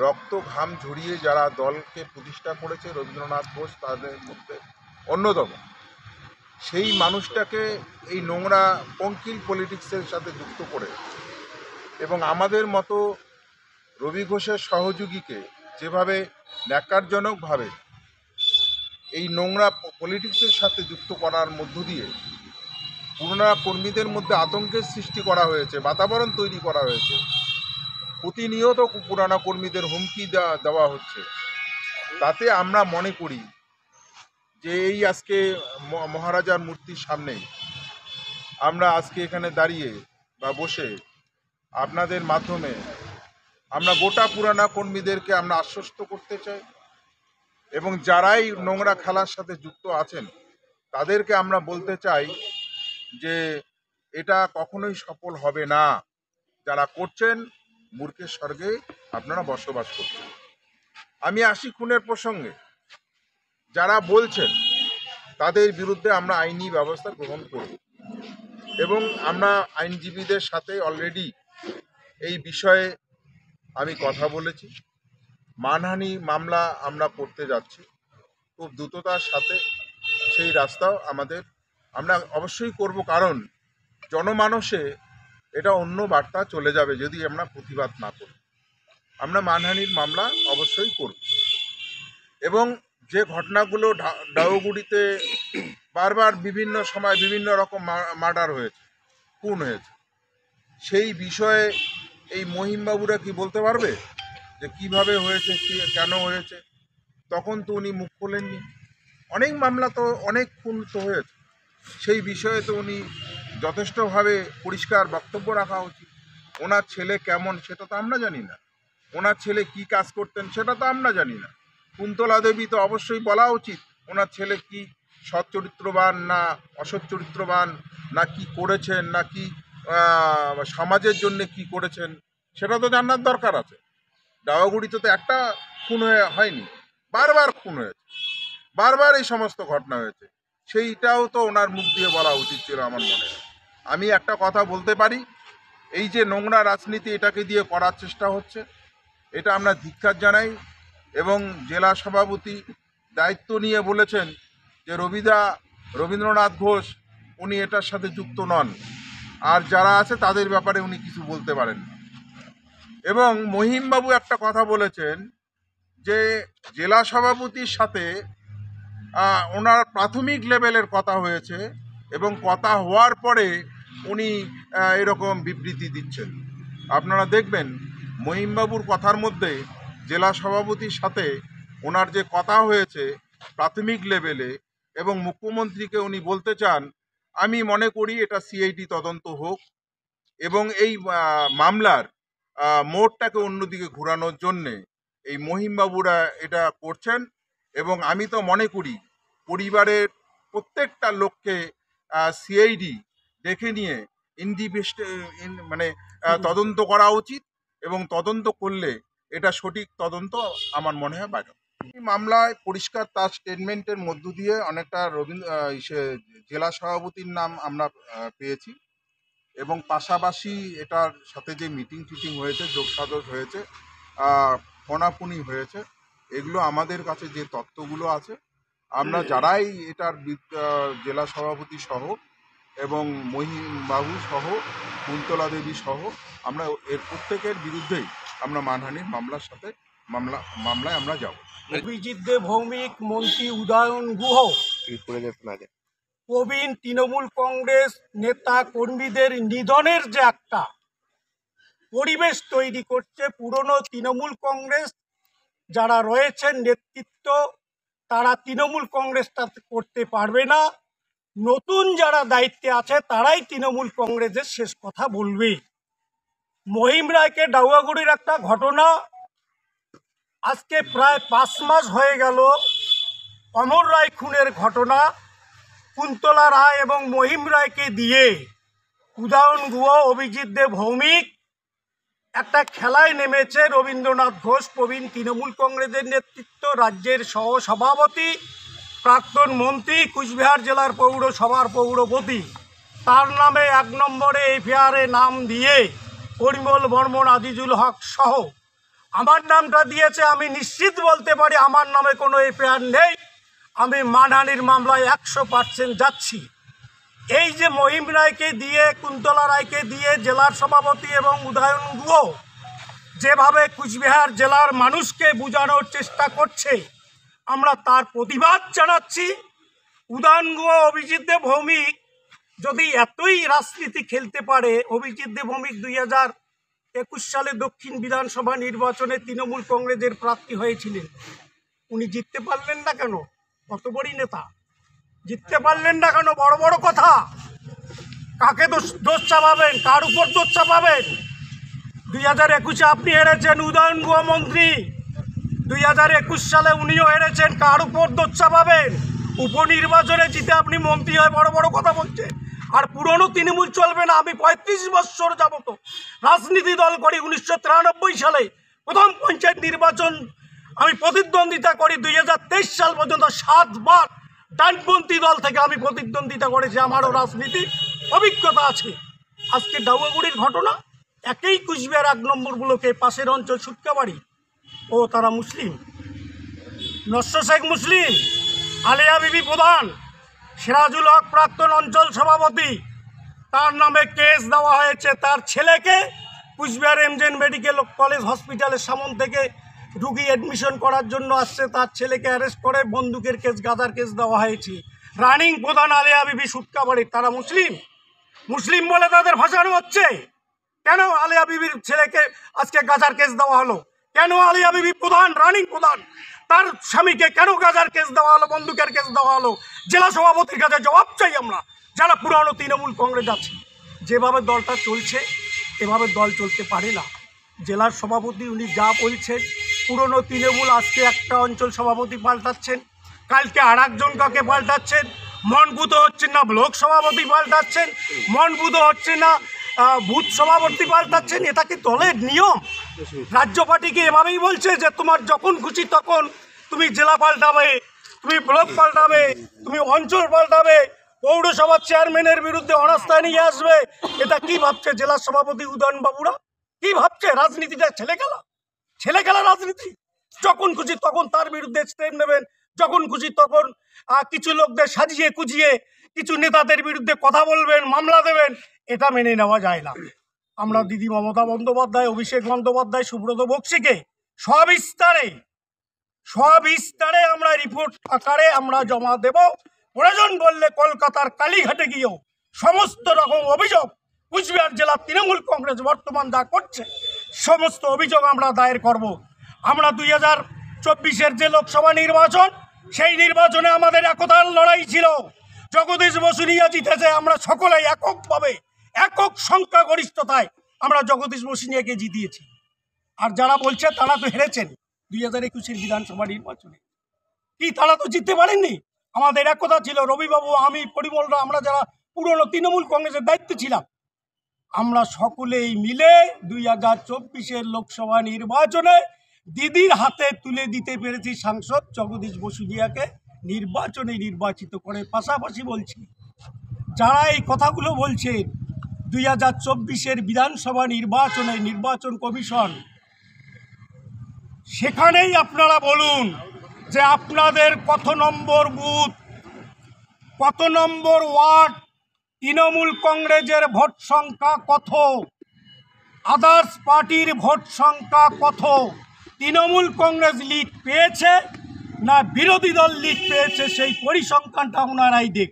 রক্ত ঘাম ঝরিয়ে যারা দলকে প্রতিষ্ঠা করেছে, রবীন্দ্রনাথ ঘোষ তাদের মধ্যে অন্যতম, সেই মানুষটাকে এই নোংরা পঙ্কিল পলিটিক্সের সাথে যুক্ত করে এবং আমাদের মতো রবি ঘোষের সহযোগীকে যেভাবে ন্যাক্কারজনকভাবে এই নোংরা পলিটিক্সের সাথে যুক্ত করার মধ্য দিয়ে পুরোনো কর্মীদের মধ্যে আতঙ্কের সৃষ্টি করা হয়েছে, বাতাবরণ তৈরি করা হয়েছে, প্রতিনিয়ত পুরানো কর্মীদের হুমকি দেওয়া হচ্ছে। তাতে আমরা মনে করি যে এই আজকে মহারাজার মূর্তির সামনে আমরা আজকে এখানে দাঁড়িয়ে বা বসে আপনাদের মাধ্যমে আমরা গোটা পুরানা কর্মীদেরকে আমরা আশ্বস্ত করতে চাই এবং যারাই নোংরা খেলার সাথে যুক্ত আছেন তাদেরকে আমরা বলতে চাই যে এটা কখনোই সফল হবে না। যারা করছেন মূর্খের স্বর্গে আপনারা বসবাস করছেন। আমি আসি খুনের প্রসঙ্গে। যারা বলছেন তাদের বিরুদ্ধে আমরা আইনি ব্যবস্থা গ্রহণ করব এবং আমরা আইনজীবীদের সাথে অলরেডি এই বিষয়ে আমি কথা বলেছি। মানহানি মামলা আমরা করতে যাচ্ছি খুব দ্রুততার সাথে। সেই রাস্তাও আমরা অবশ্যই করব, কারণ জনমানসে এটা অন্য বার্তা চলে যাবে যদি আমরা প্রতিবাদ না করি। আমরা মানহানির মামলা অবশ্যই করব এবং যে ঘটনাগুলো ডাউগুড়িতে বারবার বিভিন্ন সময় বিভিন্ন রকম মার্ডার হয়েছে, খুন হয়েছে, সেই বিষয়ে এই মহিমবাবুরা কি বলতে পারবে যে কিভাবে হয়েছে, কেন হয়েছে? তখন তো উনি মুখ খোলেননি। অনেক মামলা তো, অনেক খুন তো হয়েছে, সেই বিষয়ে তো উনি যথেষ্টভাবে পরিষ্কার বক্তব্য রাখা উচিত। ওনার ছেলে কেমন সেটা তো আমরা জানি না, ওনার ছেলে কি কাজ করতেন সেটা তো আমরা জানি না। কুন্তলা দেবী তো অবশ্যই বলা উচিত ওনার ছেলে কি সৎ চরিত্রবান না অসৎ চরিত্রবান, না কি করেছেন, না কি সমাজের জন্য কি করেছেন, সেটা তো জানার দরকার আছে। ডাওয়াগুড়িতে তো একটা খুন হয়নি, বারবার খুন হয়েছে, বারবার এই সমস্ত ঘটনা হয়েছে, সেইটাও তো ওনার মুখ দিয়ে বলা উচিত ছিল আমার মনে হয়। আমি একটা কথা বলতে পারি, এই যে নোংরা রাজনীতি এটাকে দিয়ে করার চেষ্টা হচ্ছে, এটা আমরা ধিক্কার জানাই এবং জেলা সভাপতি দায়িত্ব নিয়ে বলেছেন যে রবীন্দ্রনাথ ঘোষ উনি এটার সাথে যুক্ত নন, আর যারা আছে তাদের ব্যাপারে উনি কিছু বলতে পারেন না। এবং মহিমবাবু একটা কথা বলেছেন যে জেলা সভাপতির সাথে ওনার প্রাথমিক লেভেলের কথা হয়েছে এবং কথা হওয়ার পরে উনি এরকম বিবৃতি দিচ্ছেন। আপনারা দেখবেন মহিমবাবুর কথার মধ্যে জেলা সভাপতির সাথে ওনার যে কথা হয়েছে প্রাথমিক লেভেলে, এবং মুখ্যমন্ত্রীকে উনি বলতে চান আমি মনে করি এটা সিআইডি তদন্ত হোক এবং এই মামলার মোড়টাকে অন্যদিকে ঘোরানোর জন্যে এই মহিমবাবুরা এটা করছেন। এবং আমি তো মনে করি পরিবারের প্রত্যেকটা লোককে সিআইডি দেখে নিয়ে মানে তদন্ত করা উচিত এবং তদন্ত করলে এটা সঠিক তদন্ত আমার মনে হয় বাইরে। এই মামলায় পরিষ্কার তার স্টেটমেন্টের মধ্য দিয়ে অনেকটা জেলা সভাপতির নাম আমরা পেয়েছি এবং পাশাপাশি এটার সাথে যে মিটিং টিটিং হয়েছে, যোগসাধক হয়েছে, ফোনাফুনি হয়েছে, এগুলো আমাদের কাছে যে তথ্যগুলো আছে আমরা যারাই এটার জেলা সভাপতি সহ এবং মহিমবাবু সহ কুন্তলা দেবী সহ আমরা এর প্রত্যেকের বিরুদ্ধেই আমরা মানহানির মামলায় আমরা যাব। অভিজিৎ দে ভৌমিক, মন্ত্রী উদয়ন গুহ প্রবীণ তৃণমূল কংগ্রেস নেতা কর্মীদের নিধনের যে একটা পরিবেশ তৈরি করছে, পুরনো তৃণমূল কংগ্রেস যারা রয়েছেন নেতৃত্ব তারা তৃণমূল কংগ্রেসটা করতে পারবে না, নতুন যারা দায়িত্বে আছে তারাই তৃণমূল কংগ্রেসের শেষ কথা বলবে। মহিম রায়কে ডাউয়াগুড়ির একটা ঘটনা, আজকে প্রায় 5 মাস হয়ে গেল অমর রায় খুনের ঘটনা। কুন্তলা রায় এবং মহিম রায়কে দিয়ে উদয়ন গুহ, অভিজিৎ দে ভৌমিক একটা খেলায় নেমেছে। রবীন্দ্রনাথ ঘোষ প্রবীণ তৃণমূল কংগ্রেসের নেতৃত্ব, রাজ্যের সহ সভাপতি, প্রাক্তন মন্ত্রী, কুচবিহার জেলার পৌরসভার পৌরপতি, তার নামে 1 নম্বরে এফআইআরে নাম দিয়ে পরিমল বর্মন, আজিজুল হক সহ আমার নামটা দিয়েছে, আমি নিশ্চিত বলতে পারি আমার নামে কোনো এফআইআর নেই। আমি মানহানির মামলায় 100% যাচ্ছি। এই যে মহিম রায়কে দিয়ে, কুন্তলা রায়কে দিয়ে জেলার সভাপতি এবং উদয়ন গুহ যেভাবে কুচবিহার জেলার মানুষকে বোঝানোর চেষ্টা করছে, আমরা তার প্রতিবাদ জানাচ্ছি। উদয়ন গুহ, অভিজিৎ দেব ভৌমিক যদি এতই রাজনীতি খেলতে পারে, অভিজিৎ দেব ভৌমিক 2021 সালে দক্ষিণ বিধানসভা নির্বাচনে তৃণমূল কংগ্রেসের প্রার্থী হয়েছিলেন। উনি জিততে পারলেন না কেন? কত বড় নেতা, জিততে পারলেন না কেন? বড় বড় কথা। কাকে দোষ চাপাবেন? কার উপর দোষ চাপাবেন? 2021-এ আপনি হেরেছেন, উদয়ন গুহ মন্ত্রী। 2021 সালে উনিও হেরেছেন, কার উপর দোষ চাপাবেন? উপনির্বাচনে জিতে আপনি মন্ত্রী হয়ে বড় বড় কথা বলছেন। আর পুরনো তৃণমূল চলবে না। আমি 35 বছর যাবত রাজনীতি দল করি। 1993 সালে প্রথম পঞ্চায়েত নির্বাচন আমি প্রতিদ্বন্দ্বিতা করি। 2023 সাল পর্যন্ত 7 বার ডানপন্থী দল থেকে আমি প্রতিদ্বন্দ্বিতা করেছি। আমারও রাজনীতি অভিজ্ঞতা আছে। আজকে ডাউয়াগুড়ির ঘটনা, একই কুচবিহার 1 নম্বর ব্লকে পাশের অঞ্চল সুটকাবাড়ি, ও তারা মুসলিম, নস্য শেখ মুসলিম, আলিয়া বিবি প্রধান, সিরাজুল হক প্রাক্তন অঞ্চল সভাপতি, তার নামে কেস দেওয়া হয়েছে। তার ছেলেকে কুচবিহার এমজেন মেডিকেল কলেজ হসপিটালের সামন থেকে রুগী অ্যাডমিশন করার জন্য আসছে, তার ছেলেকে অ্যারেস্ট করে বন্দুকের কেস, গাঁজার কেস দেওয়া হয়েছে। রানিং প্রধান আলিয়া বিবি সুটকাবাড়ির, তারা মুসলিম, মুসলিম বলে তাদের ভাসানো হচ্ছে। কেন আলিয়া বিবির ছেলেকে আজকে গাঁজার কেস দেওয়া হলো? কেন আলিয়া বিবি প্রধান, রানিং প্রধান, তার স্বামীকে কেন গাঁজার কেস দেওয়া হলো, বন্দুকের কেস দেওয়া হলো? জেলা সভাপতির কাছে জবাব চাই আমরা, যারা পুরানো তৃণমূল কংগ্রেস আছে। যেভাবে দলটা চলছে এভাবে দল চলতে পারে না। জেলার সভাপতি উনি যা বলছেন, পুরনো তৃণমূল আজকে একটা অঞ্চল সভাপতি পাল্টাচ্ছেন, কালকে আর একজন কাকে পাল্টাচ্ছেন, মনভূত হচ্ছে না ব্লক সভাপতি পাল্টাচ্ছেন, মনভূত হচ্ছে না বুথ সভাপতি পাল্টাচ্ছেন। এটা কি দলের নিয়ম? রাজ্য পার্টিকে এভাবেই বলছে যে তোমার যখন খুশি তখন তুমি জেলা পাল্টাবে, তুমি ব্লক পাল্টাবে, তুমি অঞ্চল পাল্টাবে, পৌরসভার চেয়ারম্যানের বিরুদ্ধে অনাস্থা নিয়ে আসবে। এটা কি ভাবছে জেলা সভাপতি উদয়ন বাবুরা? কি ভাবছে? রাজনীতিটা ছেলে খেলা রাজনীতি। যখন খুশি তখন তার বিরুদ্ধে স্টেপ নেবেন, যখন খুশি তখন কিছু লোকদের সাজিয়ে কুজিয়ে কিছু নেতাদের বিরুদ্ধে কথা বলবেন, মামলা দেবেন। এটা মেনে নেওয়া যায় না। আমরা দিদি মমতা বন্দ্যোপাধ্যায়, অভিষেক বন্দ্যোপাধ্যায়, সুব্রত বক্সিকে সবিস্তারে আমরা রিপোর্ট আকারে আমরা জমা দেব। প্রয়োজন বললে কলকাতার কালীঘাটে গিয়েও সমস্ত রকম অভিযোগ কুচবিহার জেলার তৃণমূল কংগ্রেস বর্তমান যা করছে সমস্ত অভিযোগ আমরা দায়ের করব। আমরা 2024-এর যে লোকসভা নির্বাচন, সেই নির্বাচনে আমাদের একতার লড়াই ছিল। জগদীশ বসুনিয়া জিতেছে। আমরা সকলেই এককভাবে, একক সংখ্যাগরিষ্ঠতায় আমরা জগদীশ বসুনিয়াকে জিতিয়েছি। আর যারা বলছে তারা তো হেরেছেন 2021-এর বিধানসভা নির্বাচনে। কি তারা তো জিততে পারেননি? আমাদের একতা ছিল, রবিবাবু, আমি, পরিমলরা, আমরা যারা পুরনো তৃণমূল কংগ্রেসের দায়িত্বে ছিলাম, আমরা সকলেই মিলে 2024-এর লোকসভা নির্বাচনে দিদির হাতে তুলে দিতে পেরেছি সাংসদ জগদীশ বসুনিয়াকে, নির্বাচিত করে। পাশাপাশি বলছি, যারা এই কথাগুলো বলছেন 2024-এর বিধানসভা নির্বাচনে নির্বাচন কমিশন, সেখানেই আপনারা বলুন যে আপনাদের কত নম্বর বুথ, কত নম্বর ওয়ার্ড, তৃণমূল কংগ্রেসের ভোট সংখ্যা কত, আদার্স পার্টির ভোট সংখ্যা কত, তৃণমূল কংগ্রেস লিড পেয়েছে না বিরোধী দল লিড পেয়েছে, সেই পরিসংখ্যানটা ওনারাই দেখ।